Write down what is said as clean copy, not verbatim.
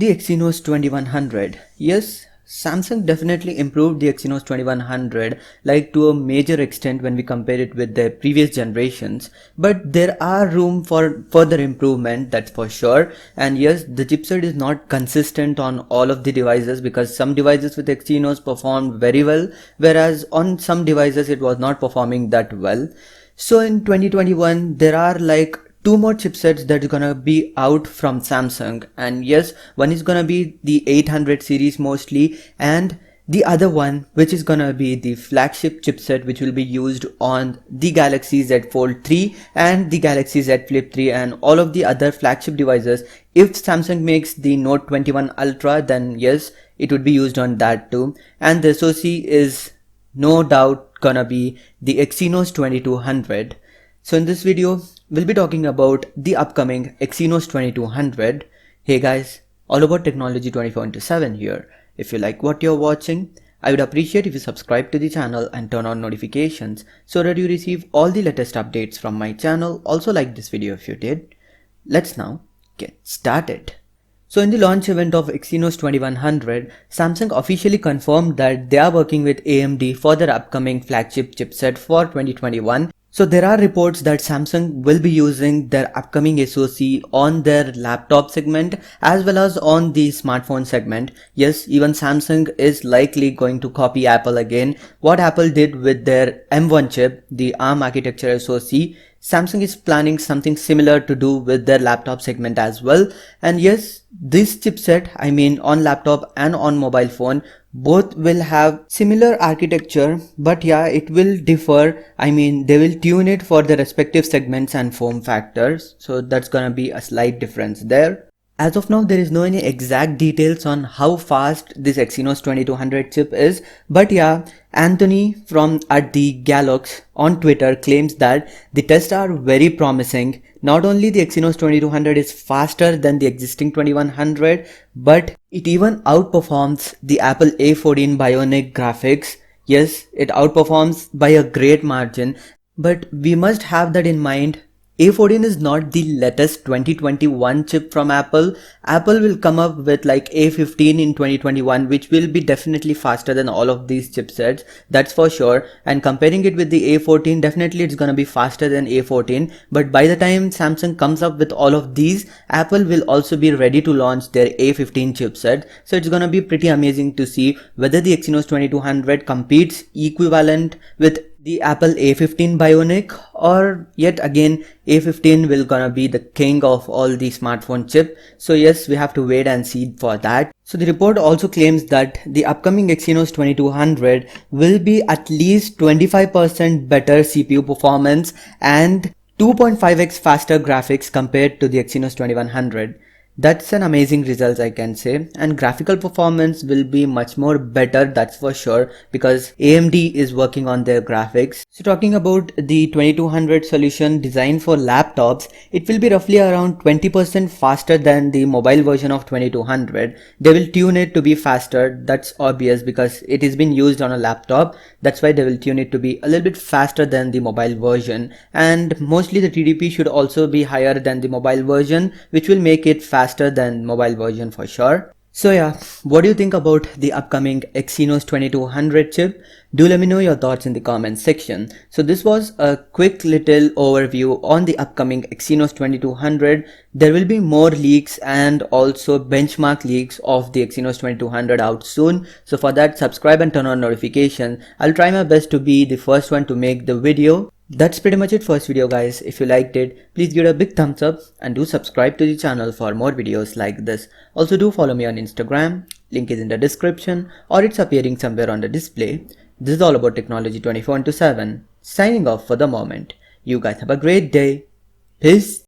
The Exynos 2100. Yes, Samsung definitely improved the Exynos 2100 like to a major extent when we compare it with their previous generations, but there are room for further improvement, that's for sure. And yes, the chipset is not consistent on all of the devices because some devices with Exynos performed very well, whereas on some devices it was not performing that well. So in 2021 there are like two more chipsets that's gonna be out from Samsung, and yes, one is gonna be the 800 series mostly, and the other one which is gonna be the flagship chipset which will be used on the Galaxy Z Fold 3 and the Galaxy Z Flip 3 and all of the other flagship devices. If Samsung makes the Note 21 Ultra, then yes, it would be used on that too, and the SoC is no doubt gonna be the Exynos 2200. So in this video, we'll be talking about the upcoming Exynos 2200. Hey guys, all about technology 24/7 here. If you like what you're watching, I would appreciate if you subscribe to the channel and turn on notifications so that you receive all the latest updates from my channel. Also like this video if you did. Let's now get started. So in the launch event of Exynos 2100, Samsung officially confirmed that they are working with AMD for their upcoming flagship chipset for 2021. So there are reports that Samsung will be using their upcoming SoC on their laptop segment as well as on the smartphone segment. Yes, even Samsung is likely going to copy Apple again. What Apple did with their M1 chip, the ARM architecture SoC, Samsung is planning something similar to do with their laptop segment as well. And yes, this chipset, I mean on laptop and on mobile phone, both will have similar architecture, but yeah, it will differ. I mean, they will tune it for the respective segments and form factors. So that's gonna be a slight difference there. As of now, there is no any exact details on how fast this Exynos 2200 chip is, but yeah, Anthony from @the_Galox on Twitter claims that the tests are very promising. Not only the Exynos 2200 is faster than the existing 2100, but it even outperforms the Apple A14 Bionic graphics. Yes, it outperforms by a great margin, but we must have that in mind. A14 is not the latest 2021 chip from Apple. Apple will come up with like A15 in 2021, which will be definitely faster than all of these chipsets. That's for sure. And comparing it with the A14, definitely it's gonna be faster than A14. But by the time Samsung comes up with all of these, Apple will also be ready to launch their A15 chipset. So it's gonna be pretty amazing to see whether the Exynos 2200 competes equivalent with the Apple A15 Bionic, or yet again A15 will gonna be the king of all the smartphone chip. So yes, we have to wait and see for that. So the report also claims that the upcoming Exynos 2200 will be at least 25% better CPU performance and 2.5x faster graphics compared to the Exynos 2100. That's an amazing result, I can say, and graphical performance will be much more better, that's for sure, because AMD is working on their graphics. So talking about the 2200 solution designed for laptops, it will be roughly around 20% faster than the mobile version of 2200. They will tune it to be faster, that's obvious because it is being used on a laptop. That's why they will tune it to be a little bit faster than the mobile version, and mostly the TDP should also be higher than the mobile version, which will make it faster than mobile version for sure. So yeah, what do you think about the upcoming Exynos 2200 chip? Do let me know your thoughts in the comments section. So this was a quick little overview on the upcoming Exynos 2200. There will be more leaks and also benchmark leaks of the Exynos 2200 out soon. So for that, subscribe and turn on notifications. I'll try my best to be the first one to make the video. That's pretty much it for this video guys. If you liked it, please give it a big thumbs up and do subscribe to the channel for more videos like this. Also do follow me on Instagram, link is in the description or it's appearing somewhere on the display. This is all about technology 24/7. Signing off for the moment. You guys have a great day. Peace.